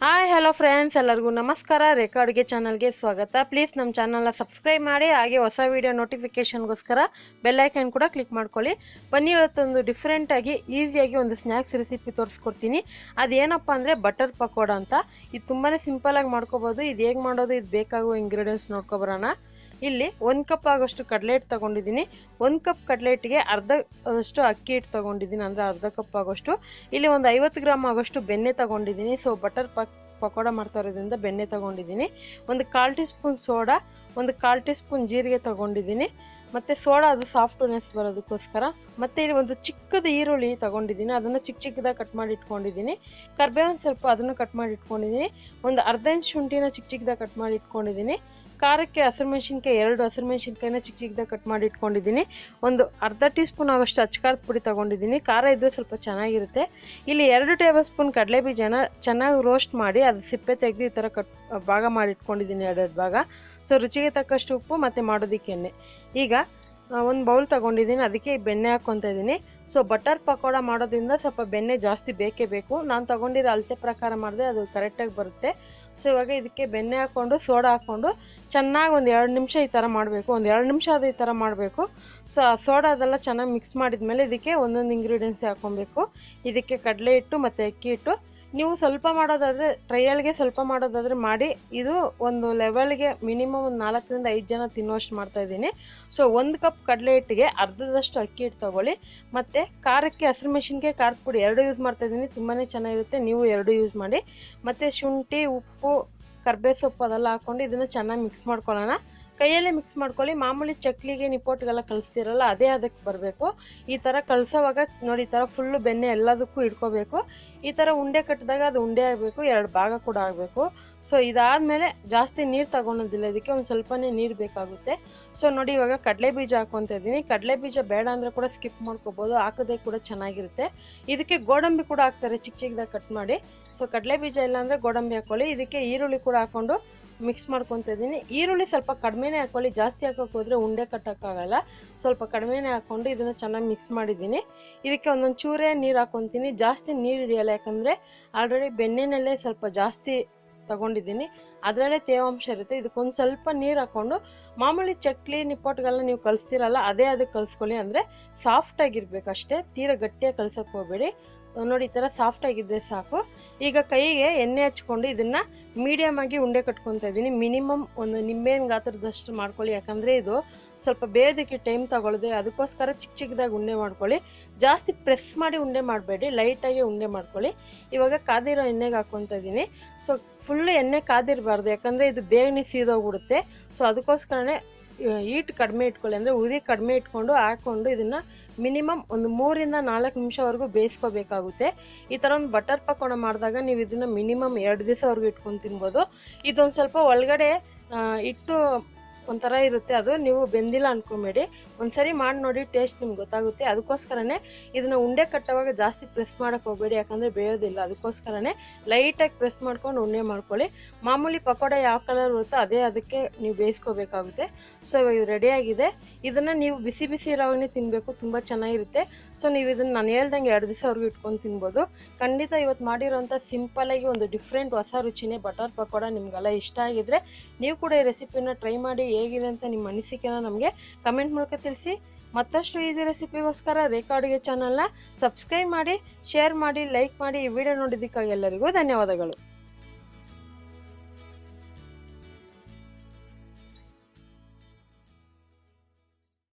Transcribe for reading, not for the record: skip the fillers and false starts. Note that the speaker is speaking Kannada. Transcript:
ಹಾಯ್ ಹಲೋ ಫ್ರೆಂಡ್ಸ್, ಎಲ್ಲರಿಗೂ ನಮಸ್ಕಾರ. ರೇಖಾ ಅಡುಗೆ ಚಾನಲ್ಗೆ ಸ್ವಾಗತ. ಪ್ಲೀಸ್ ನಮ್ಮ ಚಾನಲ್ನ ಸಬ್ಸ್ಕ್ರೈಬ್ ಮಾಡಿ, ಹಾಗೆ ಹೊಸ ವೀಡಿಯೋ ನೋಟಿಫಿಕೇಷನ್ಗೋಸ್ಕರ ಬೆಲ್ಲೈಕನ್ ಕೂಡ ಕ್ಲಿಕ್ ಮಾಡ್ಕೊಳ್ಳಿ. ಬನ್ನಿ, ಇವತ್ತೊಂದು ಡಿಫ್ರೆಂಟಾಗಿ ಈಸಿಯಾಗಿ ಒಂದು ಸ್ನ್ಯಾಕ್ಸ್ ರೆಸಿಪಿ ತೋರಿಸ್ಕೊಡ್ತೀನಿ. ಅದೇನಪ್ಪ ಅಂದರೆ ಬಟರ್ ಪಕೋಡ ಅಂತ. ಇದು ತುಂಬಾ ಸಿಂಪಲಾಗಿ ಮಾಡ್ಕೋಬೋದು. ಇದು ಹೇಗೆ ಮಾಡೋದು, ಇದು ಬೇಕಾಗುವ ಇಂಗ್ರೀಡಿಯೆಂಟ್ಸ್ ನೋಡ್ಕೊಬರೋಣ. ಇಲ್ಲಿ 1 ಕಪ್ ಆಗೋಷ್ಟು ಕಡಲೆ ಹಿಟ್ಟು ತೊಗೊಂಡಿದ್ದೀನಿ. 1 ಕಪ್ ಕಡಲೆ ಹಿಟ್ಟಿಗೆ ಅರ್ಧದಷ್ಟು ಅಕ್ಕಿ ಹಿಟ್ಟು ತೊಗೊಂಡಿದ್ದೀನಿ, ಅಂದರೆ ಅರ್ಧ ಕಪ್ ಆಗೋಷ್ಟು. ಇಲ್ಲಿ ಒಂದು 50 ಗ್ರಾಮ್ ಆಗೋಷ್ಟು ಬೆಣ್ಣೆ ತೊಗೊಂಡಿದ್ದೀನಿ. ಸೊ ಬಟರ್ ಪಕೋಡ ಮಾಡ್ತಾ ಇರೋದ್ರಿಂದ ಬೆಣ್ಣೆ ತೊಗೊಂಡಿದ್ದೀನಿ. ಒಂದು 1/4 ಟೀ ಸ್ಪೂನ್ ಸೋಡಾ, ಒಂದು 1/4 ಟೀ ಸ್ಪೂನ್ ಜೀರಿಗೆ ತೊಗೊಂಡಿದ್ದೀನಿ. ಮತ್ತು ಸೋಡಾ ಅದು ಸಾಫ್ಟ್ನೆಸ್ ಬರೋದಕ್ಕೋಸ್ಕರ. ಮತ್ತು ಇಲ್ಲಿ ಒಂದು ಚಿಕ್ಕದು ಈರುಳ್ಳಿ ತೊಗೊಂಡಿದ್ದೀನಿ, ಅದನ್ನು ಚಿಕ್ಕದಾಗಿ ಕಟ್ ಮಾಡಿ ಇಟ್ಕೊಂಡಿದ್ದೀನಿ. ಕರ್ಬೇವಿನ ಸ್ವಲ್ಪ ಅದನ್ನು ಕಟ್ ಮಾಡಿ ಇಟ್ಕೊಂಡಿದ್ದೀನಿ. ಒಂದು ಅರ್ಧ ಇಂಚ್ ಶುಂಠಿನ ಚಿಕ್ಕದಾಗಿ ಕಟ್ ಮಾಡಿ ಇಟ್ಕೊಂಡಿದ್ದೀನಿ. ಖಾರಕ್ಕೆ ಹಸಿರುಮೆಣಸಿನ್ಕಾಯಿ 2 ಹಸಿರುಮೆಣಸಿನ್ಕಾಯಿನ ಚಿಕ್ಕದಾಗಿ ಕಟ್ ಮಾಡಿ ಇಟ್ಕೊಂಡಿದ್ದೀನಿ. ಒಂದು ಅರ್ಧ ಟೀ ಸ್ಪೂನ್ ಆಗೋಷ್ಟು ಅಚ್ಚಕಾರದ ಪುಡಿ ತೊಗೊಂಡಿದ್ದೀನಿ. ಖಾರ ಇದ್ದರೆ ಸ್ವಲ್ಪ ಚೆನ್ನಾಗಿರುತ್ತೆ. ಇಲ್ಲಿ 2 ಟೇಬಲ್ ಸ್ಪೂನ್ ಕಡಲೆ ಬೀಜನ ಚೆನ್ನಾಗಿ ರೋಸ್ಟ್ ಮಾಡಿ ಅದು ಸಿಪ್ಪೆ ತೆಗೆದು ಈ ಥರ ಭಾಗ ಮಾಡಿ ಇಟ್ಕೊಂಡಿದ್ದೀನಿ, 2 ಭಾಗ. ಸೊ ರುಚಿಗೆ ತಕ್ಕಷ್ಟು ಉಪ್ಪು ಮತ್ತು ಮಾಡೋದಕ್ಕೆ ಎಣ್ಣೆ. ಈಗ ಒಂದು ಬೌಲ್ ತೊಗೊಂಡಿದ್ದೀನಿ, ಅದಕ್ಕೆ ಬೆಣ್ಣೆ ಹಾಕ್ಕೊತಾ ಇದ್ದೀನಿ. ಸೊ ಬಟರ್ ಪಕೋಡ ಮಾಡೋದ್ರಿಂದ ಸ್ವಲ್ಪ ಬೆಣ್ಣೆ ಜಾಸ್ತಿ ಬೇಕೇ ಬೇಕು. ನಾನು ತೊಗೊಂಡಿರೋ ಅಳತೆ ಪ್ರಕಾರ ಮಾಡಿದ್ರೆ ಅದು ಕರೆಕ್ಟಾಗಿ ಬರುತ್ತೆ. ಸೊ ಇವಾಗ ಇದಕ್ಕೆ ಬೆಣ್ಣೆ ಹಾಕ್ಕೊಂಡು ಸೋಡಾ ಹಾಕ್ಕೊಂಡು ಚೆನ್ನಾಗಿ ಒಂದು 2 ನಿಮಿಷ ಈ ಥರ ಮಾಡಬೇಕು. ಒಂದು 2 ನಿಮಿಷ ಅದು ಈ ಥರ ಮಾಡಬೇಕು. ಸೊ ಆ ಸೋಡಾ ಅದೆಲ್ಲ ಚೆನ್ನಾಗಿ ಮಿಕ್ಸ್ ಮಾಡಿದ್ಮೇಲೆ ಇದಕ್ಕೆ ಒಂದೊಂದು ಇಂಗ್ರೀಡಿಯೆಂಟ್ಸ್ ಹಾಕ್ಕೊಬೇಕು. ಇದಕ್ಕೆ ಕಡಲೆ ಹಿಟ್ಟು ಮತ್ತು ಅಕ್ಕಿ ಹಿಟ್ಟು. ನೀವು ಸ್ವಲ್ಪ ಮಾಡೋದಾದರೆ, ಟ್ರಯಲ್ಗೆ ಸ್ವಲ್ಪ ಮಾಡೋದಾದರೆ ಮಾಡಿ. ಇದು ಒಂದು ಲೆವೆಲ್ಗೆ ಮಿನಿಮಮ್ ಒಂದು 4 ರಿಂದ 5 ಜನ ತಿನ್ನುವಷ್ಟು ಮಾಡ್ತಾಯಿದ್ದೀನಿ. ಸೊ 1 ಕಪ್ ಕಡಲೆ ಹಿಟ್ಟಿಗೆ ಅರ್ಧದಷ್ಟು ಅಕ್ಕಿ ಹಿಟ್ಟು ತೊಗೊಳ್ಳಿ. ಮತ್ತು ಖಾರಕ್ಕೆ ಹಸಿರುಮೆಣಸಿನ್ಕಾಯಿ ಖಾರದ ಪುಡಿ 2 ಯೂಸ್ ಮಾಡ್ತಾಯಿದ್ದೀನಿ, ತುಂಬಾ ಚೆನ್ನಾಗಿರುತ್ತೆ. ನೀವು 2 ಯೂಸ್ ಮಾಡಿ. ಮತ್ತು ಶುಂಠಿ, ಉಪ್ಪು, ಕರ್ಬೇವು ಸೊಪ್ಪು ಅದೆಲ್ಲ ಹಾಕ್ಕೊಂಡು ಇದನ್ನು ಚೆನ್ನಾಗಿ ಮಿಕ್ಸ್ ಮಾಡ್ಕೊಳ್ಳೋಣ. ಕೈಯಲ್ಲೇ ಮಿಕ್ಸ್ ಮಾಡ್ಕೊಳ್ಳಿ. ಮಾಮೂಲಿ ಚಕ್ಲಿಗೆ ನಿಪ್ಪೊಟ್ಟಿಗೆಲ್ಲ ಕಲಿಸ್ತಿರಲ್ಲ, ಅದೇ ಅದಕ್ಕೆ ಬರಬೇಕು. ಈ ಥರ ಕಲಿಸೋವಾಗ ನೋಡಿ, ಈ ಥರ ಫುಲ್ಲು ಬೆಣ್ಣೆ ಎಲ್ಲದಕ್ಕೂ ಇಟ್ಕೋಬೇಕು. ಈ ಥರ ಉಂಡೆ ಕಟ್ಟಿದಾಗ ಅದು ಉಂಡೆ ಆಗಬೇಕು, 2 ಭಾಗ ಕೂಡ ಆಗಬೇಕು. ಸೊ ಇದಾದಮೇಲೆ ಜಾಸ್ತಿ ನೀರು ತಗೊಳೋದಿಲ್ಲ, ಇದಕ್ಕೆ ಒಂದು ಸ್ವಲ್ಪನೇ ನೀರು ಬೇಕಾಗುತ್ತೆ. ಸೊ ನೋಡಿ, ಇವಾಗ ಕಡಲೆ ಬೀಜ ಹಾಕ್ಕೊತಾ ಇದ್ದೀನಿ. ಕಡಲೆ ಬೀಜ ಬೇಡ ಅಂದರೆ ಕೂಡ ಸ್ಕಿಪ್ ಮಾಡ್ಕೋಬೋದು, ಹಾಕೋದೇ ಕೂಡ ಚೆನ್ನಾಗಿರುತ್ತೆ. ಇದಕ್ಕೆ ಗೋಡಂಬಿ ಕೂಡ ಹಾಕ್ತಾರೆ, ಚಿಕ್ಕದಾಗಿ ಕಟ್ ಮಾಡಿ. ಸೊ ಕಡಲೆ ಬೀಜ ಇಲ್ಲ ಅಂದರೆ ಗೋಡಂಬಿ ಹಾಕ್ಕೊಳ್ಳಿ. ಇದಕ್ಕೆ ಈರುಳ್ಳಿ ಕೂಡ ಹಾಕ್ಕೊಂಡು ಮಿಕ್ಸ್ ಮಾಡ್ಕೊತಾ ಇದ್ದೀನಿ. ಈರುಳ್ಳಿ ಸ್ವಲ್ಪ ಕಡಿಮೆನೇ ಹಾಕ್ಕೊಳ್ಳಿ, ಜಾಸ್ತಿ ಹಾಕೋಕೆ ಹೋದರೆ ಉಂಡೆ ಕಟ್ಟೋಕ್ಕಾಗಲ್ಲ. ಸ್ವಲ್ಪ ಕಡಿಮೆನೇ ಹಾಕ್ಕೊಂಡು ಇದನ್ನು ಚೆನ್ನಾಗಿ ಮಿಕ್ಸ್ ಮಾಡಿದ್ದೀನಿ. ಇದಕ್ಕೆ ಒಂದೊಂದು ಚೂರೇ ನೀರು ಹಾಕ್ಕೊತೀನಿ, ಜಾಸ್ತಿ ನೀರು ಹಿಡಿಯಲ್ಲ. ಯಾಕಂದರೆ ಆಲ್ರೆಡಿ ಬೆಣ್ಣೆನಲ್ಲೇ ಸ್ವಲ್ಪ ಜಾಸ್ತಿ ತೊಗೊಂಡಿದ್ದೀನಿ, ಅದರಲ್ಲೇ ತೇವಾಂಶ ಇರುತ್ತೆ. ಇದಕ್ಕೊಂದು ಸ್ವಲ್ಪ ನೀರು ಹಾಕ್ಕೊಂಡು ಮಾಮೂಲಿ ಚಕ್ಲಿ ನಿಪ್ಪೊಟ್ಟಿಗೆಲ್ಲ ನೀವು ಕಲಿಸ್ತೀರಲ್ಲ, ಅದೇ ಅದಕ್ಕೆ ಕಲಿಸ್ಕೊಳ್ಳಿ. ಅಂದರೆ ಸಾಫ್ಟಾಗಿರ್ಬೇಕು ಅಷ್ಟೇ, ತೀರಾ ಗಟ್ಟಿಯಾಗಿ ಕಲ್ಸೋಕ್ಕೆ ಹೋಗಬೇಡಿ. ನೋಡಿ, ಈ ಥರ ಸಾಫ್ಟಾಗಿದ್ದರೆ ಸಾಕು. ಈಗ ಕೈಗೆ ಎಣ್ಣೆ ಹಚ್ಕೊಂಡು ಇದನ್ನು ಮೀಡಿಯಮ್ ಆಗಿ ಉಂಡೆ ಕಟ್ಕೊತಾ ಇದ್ದೀನಿ. ಮಿನಿಮಮ್ ಒಂದು ನಿಂಬೆಹಣ್ಣು ಗಾತ್ರದಷ್ಟು ಮಾಡ್ಕೊಳ್ಳಿ, ಯಾಕಂದರೆ ಇದು ಸ್ವಲ್ಪ ಬೇಯೋದಕ್ಕೆ ಟೈಮ್ ತಗೊಳ್ಳೋದೆ. ಅದಕ್ಕೋಸ್ಕರ ಚಿಕ್ಕದಾಗಿ ಉಂಡೆ ಮಾಡ್ಕೊಳ್ಳಿ. ಜಾಸ್ತಿ ಪ್ರೆಸ್ ಮಾಡಿ ಉಂಡೆ ಮಾಡಬೇಡಿ, ಲೈಟಾಗಿ ಉಂಡೆ ಮಾಡ್ಕೊಳ್ಳಿ. ಇವಾಗ ಕಾದಿರೋ ಎಣ್ಣೆಗೆ ಹಾಕ್ಕೊತಾ ಇದ್ದೀನಿ. ಸೊ ಫುಲ್ಲು ಎಣ್ಣೆ ಕಾದಿರಬಾರ್ದು, ಯಾಕಂದರೆ ಇದು ಬೇಗನೆ ಸೀದೋಗ್ಬಿಡುತ್ತೆ. ಸೊ ಅದಕ್ಕೋಸ್ಕರನೇ ಹೀಟ್ ಕಡಿಮೆ ಇಟ್ಕೊಳ್ಳಿ, ಅಂದರೆ ಉರಿ ಕಡಿಮೆ ಇಟ್ಕೊಂಡು ಹಾಕ್ಕೊಂಡು ಇದನ್ನು ಮಿನಿಮಮ್ ಒಂದು 3 ರಿಂದ 4 ನಿಮಿಷವರೆಗೂ ಬೇಯಿಸ್ಕೋಬೇಕಾಗುತ್ತೆ. ಈ ಥರ ಒಂದು ಬಟರ್ ಪಕೋಡ ಮಾಡಿದಾಗ ನೀವು ಇದನ್ನು ಮಿನಿಮಮ್ 2 ದಿವಸವರೆಗೂ ಇಟ್ಕೊಂಡು ತಿನ್ಬೋದು. ಇದೊಂದು ಸ್ವಲ್ಪ ಒಳಗಡೆ ಇಟ್ಟು ಒಂಥರ ಇರುತ್ತೆ, ಅದು ನೀವು ಬೆಂದಿಲ್ಲ ಅಂದ್ಕೊಬೇಡಿ. ಒಂದು ಸರಿ ಮಾಡಿ ನೋಡಿ, ಟೇಸ್ಟ್ ನಿಮ್ಗೆ ಗೊತ್ತಾಗುತ್ತೆ. ಅದಕ್ಕೋಸ್ಕರನೇ ಇದನ್ನು ಉಂಡೆ ಕಟ್ಟುವಾಗ ಜಾಸ್ತಿ ಪ್ರೆಸ್ ಮಾಡೋಕ್ಕೆ ಹೋಗಬೇಡಿ, ಯಾಕಂದರೆ ಬೇಯೋದಿಲ್ಲ. ಅದಕ್ಕೋಸ್ಕರನೇ ಲೈಟಾಗಿ ಪ್ರೆಸ್ ಮಾಡ್ಕೊಂಡು ಉಂಡೆ ಮಾಡ್ಕೊಳ್ಳಿ. ಮಾಮೂಲಿ ಪಕೋಡ ಯಾವ ಕಲರ್ ಬರುತ್ತೋ ಅದೇ ಅದಕ್ಕೆ ನೀವು ಬೇಯಿಸ್ಕೋಬೇಕಾಗುತ್ತೆ. ಸೊ ಇವಾಗ ಇದು ರೆಡಿಯಾಗಿದೆ. ಇದನ್ನು ನೀವು ಬಿಸಿ ಬಿಸಿ ಇರೋವಾಗನೇ ತಿನ್ನಬೇಕು, ತುಂಬ ಚೆನ್ನಾಗಿರುತ್ತೆ. ಸೊ ನೀವು ಇದನ್ನು ನಾನು ಹೇಳ್ದಂಗೆ 2 ದಿವಸವರೆಗೂ ಇಟ್ಕೊಂಡು ತಿನ್ಬೋದು. ಖಂಡಿತ ಇವತ್ತು ಮಾಡಿರೋಂಥ ಸಿಂಪಲಾಗಿ ಒಂದು ಡಿಫ್ರೆಂಟ್ ಹೊಸ ರುಚಿನೇ ಬಟರ್ ಪಕೋಡ. ನಿಮಗೆಲ್ಲ ಇಷ್ಟ ಆಗಿದ್ರೆ ನೀವು ಕೂಡ ಈ ರೆಸಿಪಿನ ಟ್ರೈ ಮಾಡಿ, ಹೇಗಿದೆ ಅಂತ ನಿಮ್ಮ ಅನಿಸಿಕೆನ ನಮಗೆ ಕಮೆಂಟ್ ಮೂಲಕ ತಿಳಿಸಿ. ಮತ್ತಷ್ಟು ಈಸಿ ರೆಸಿಪಿಗೋಸ್ಕರ ರೇಖಾ ಅಡುಗೆ ಚಾನಲ್ನ ಸಬ್ಸ್ಕ್ರೈಬ್ ಮಾಡಿ, ಶೇರ್ ಮಾಡಿ, ಲೈಕ್ ಮಾಡಿ. ಈ ವಿಡಿಯೋ ನೋಡಿದ್ದಕ್ಕಾಗಿ ಎಲ್ಲರಿಗೂ ಧನ್ಯವಾದಗಳು.